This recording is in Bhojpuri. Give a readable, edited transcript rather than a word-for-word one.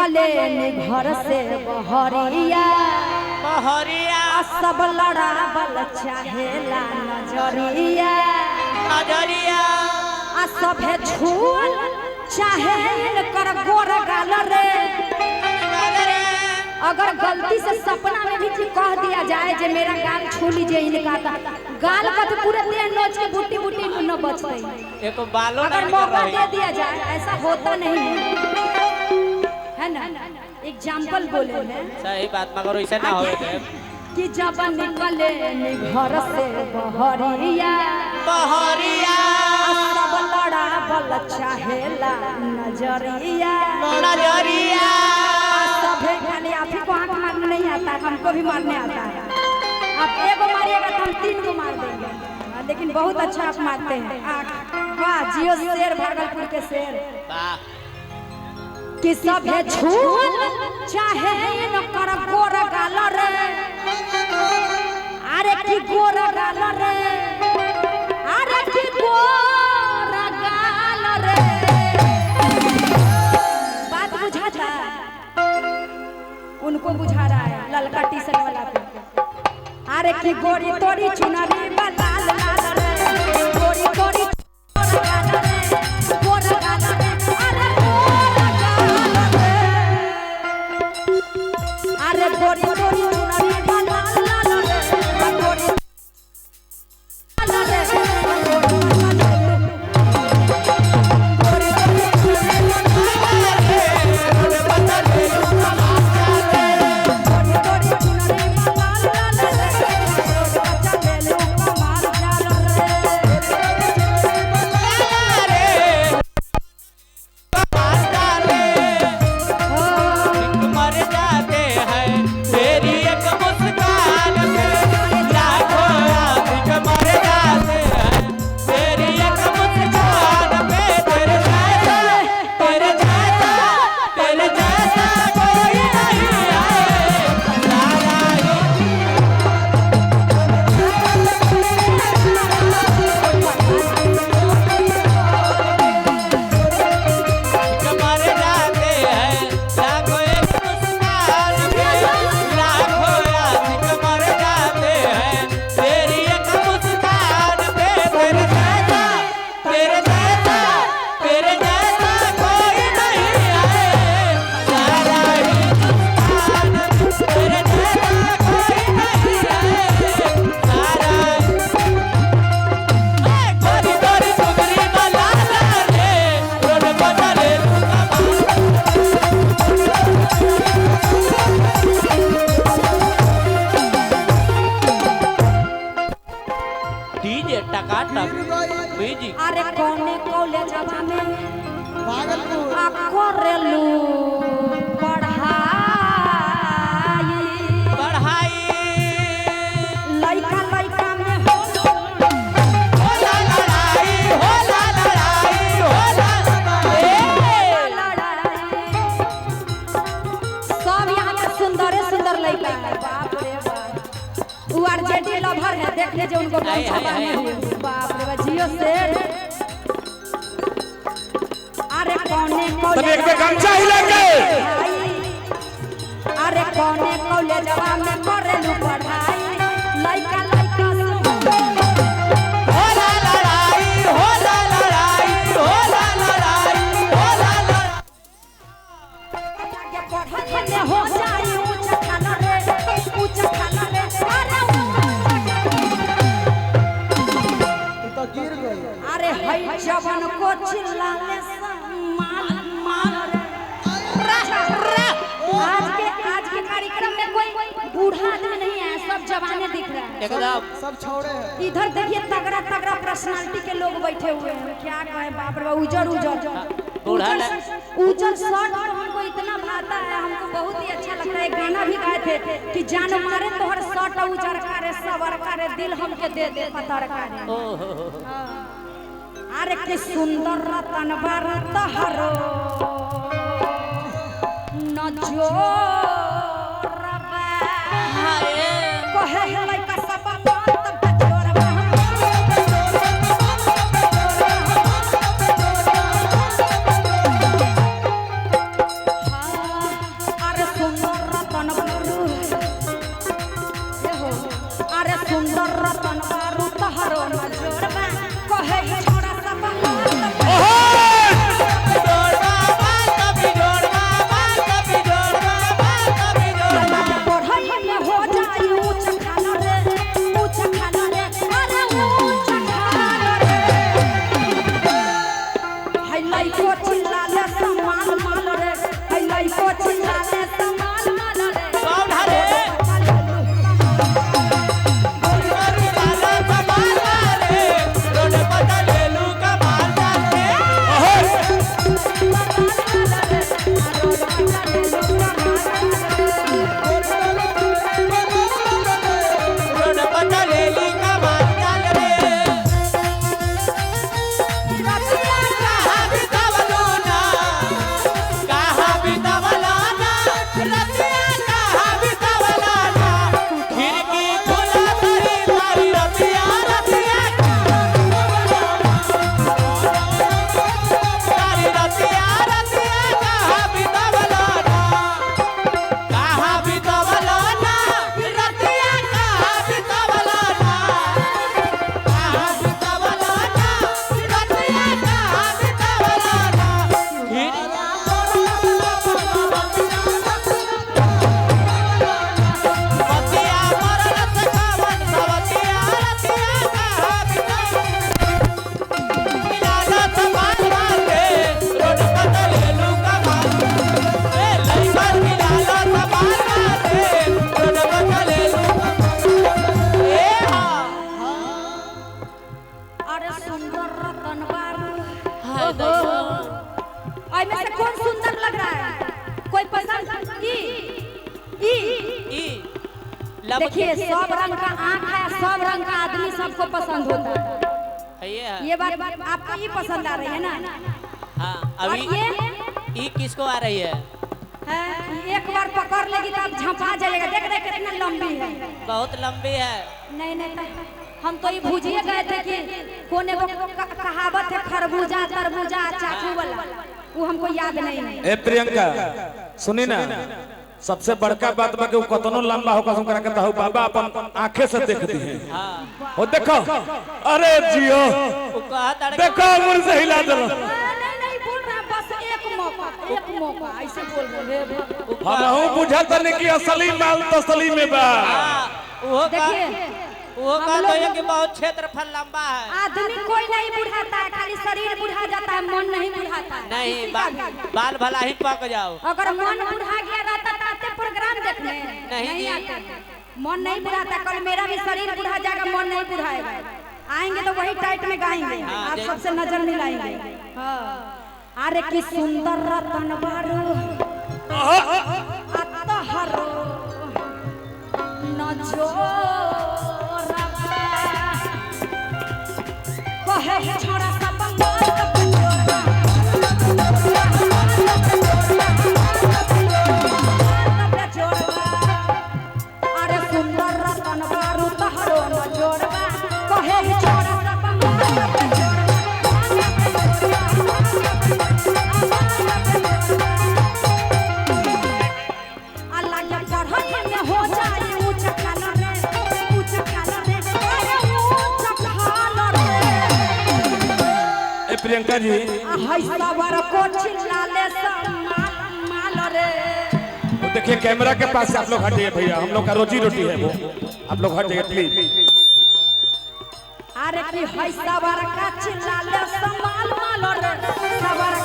निकले घर से बहरिया बहरिया सब लड़ावल चाहेला नजरिया नजरिया सभे छुअल चाहे कर गोर गाल रे। अगर गलती से सपना में भी कह दिया जाए जे मेरा गाल छू लीजिए इनका गाल का तो पूरे देह नोच के बूटी बूटी न बचते। एक बालों अगर मौका दे दिया जाए ऐसा होता नहीं है ना। एग्जाम्पल बोले हैं सही बात मगर ऐसा ना होए कि जब निकले घर से बहरिया बहरिया सब लड़ावल चाहेला नजरिया नजरिया सभे खाली आप ही को आंख मारने नहीं आता, हमको भी मारने आता है। आप एक को मारिएगा तो हम 3 को मार देंगे, लेकिन बहुत अच्छा आप मारते हैं आंख। वाह जियो शेर, भागलपुर के शेर। कि सभे छूल चाहे न कर गोर गाल रे। अरे की गोर गाल रे, अरे की गोर गाल रे। बात बुझाता उनको बुझा रहा है ललका टी शर्ट वाला पे। अरे की गोरी तोरी चुनरी लाल लाल रे, गोरी तोरी गाल रे, गोर गाल रे, अरे गोर गाल रे। अरे गोरी तोरी चुनरी लाल लाल रे, गोरी लाल रे, अरे कौने कॉलेज में करेलू पढ़ाई पढ़ाई लइका लइका में होला लड़ाई होला लड़ाई होला लड़ाई। सब यहाँ के सुंदर सुंदर लइका है। बाप रे बाप, वो आरजेडी लवर है, देख लीजिए उनको गमछा बांधे हुए। बाप रे बाप जियो शेर। अरे कौने कॉलेज गमछा हिलाके, अरे कौने कॉलेजवा में करेलू पढ़ाई लइका लइका होला लड़ाई होला लड़ाई होला लड़ाई होला लड़ाई। के पढ़ाई में हो जाई ऊंचा खाना रे, ऊंचा खाना रे। तो गिर गई। अरे हई जवन को चिल्लाने माल माल रे। आज के कार्यक्रम में कोई बूढ़ा आदमी नहीं है, सब जवाने दिख रहा है एकदम सब छोड़े हैं। इधर देखिए तगड़ा तगड़ा पर्सनालिटी के लोग बैठे हुए हैं। क्या कहें बाप रे, उजर उजर उजर शर्ट और हमको इतना भाता है, हमको बहुत ही अच्छा लगता है। एक गाना भी गाए थे कि जान मारे तोहर शर्ट उजर करे सवर करे दिल हमके दे दे पतर करे। अरे के सुंदर रतन बार तहरो न जो कहे लइका सब बात बजोरवा। लइको चिल्लाले समाल माल रे कौन हरे रोड पता ले लू कमाल डाले रोड पता ले ली कमाल डाले कहाँ बितावलो ना कहाँ बितावलो ना रतिया कहाँ बितावलो ना खिड़की खुला तरी तारी रतिया रतिया तारी रतिया रतिया कहाँ बितावलो ना कहाँ बितावलो ना रतिया कहाँ बितावलो ना कहाँ बितावलो ना रतिया कहाँ बितावलो ना खिड़की बतिया मरल सखावन सवतिया रतिया कहाँ बितावलो मिलाला समान मारे रोड पता ले लू कमाल ए लइका मिलाला समान मारे रोड पता ले लू ए हां अरे सुंदर रतन बाबू हाय दैया आई में से कौन सुंदर लग रहा है कोई पसंद ई ई देखिए सब रंग का आँख है सब रंग का आदमी सबको पसंद होता है ये बात आपको ही पसंद आ रही है ना हां और अभी ये ई किसको आ रही है है एक बार पकड़ लेगी तो आप झपा जाइएगा देख रहे कितना लंबी है बहुत लंबी है नहीं नहीं हम तो ये भूजिए गए थे कि कोने वो कहावत है खरबूजा तरबूजा चाकू वाला वो हमको याद नहीं है ए प्रियंका सुनी ना सबसे बड़का बात बा कि वो कतनो लंबा होकर हम करा कहता हो बाबा अपन आंखें से देखती हैं हां ओ देखो अरे जियो वो कहा तड़के देखो मुंह से हिला दो नहीं नहीं बोल रहा बस एक मौका ऐसे बोल रहे हैं हम हूं बुझत नहीं कि असली माल तसली में बा वो देखिए वो हम कहा लोग- तो है कि बहुत क्षेत्रफल लंबा है आदमी कोई नहीं बुढ़ाता है खाली शरीर बुढ़ा जाता है मन नहीं बुढ़ाता है नहीं किसी का भी। बाल भला ही पक जाओ अगर मन बुढ़ा गया रहता तो आते प्रोग्राम देखने नहीं जी। आते मन नहीं बुढ़ाता कल मेरा भी शरीर बुढ़ा जाएगा मन नहीं बुढ़ाएगा आएंगे तो वही टाइट में गाएंगे हाँ, आप देख- सबसे नजर मिलाएंगे हाँ अरे की सुंदर रतन बारू अतहरो नजोरबा कहे छोरा सब बंगाल का पंजोरा अरे सुंदर रतन बारू तहरो नजोरबा कहे छोरा सब बंगाल का पंजोरा अल्लाह के पढ़त में हो जाए ऊंच खाला रे अरे ऊंच खाला रे ए प्रियंका जी हाय सबर को चिल्लाले सब माल रे वो देखिए कैमरा के पास से आप लोग हटिए भैया हम लोग का रोजी रोटी है वो आप लोग हट जाइए प्लीज अरे की हाय सबर का चिल्लाले सब माल रे सबर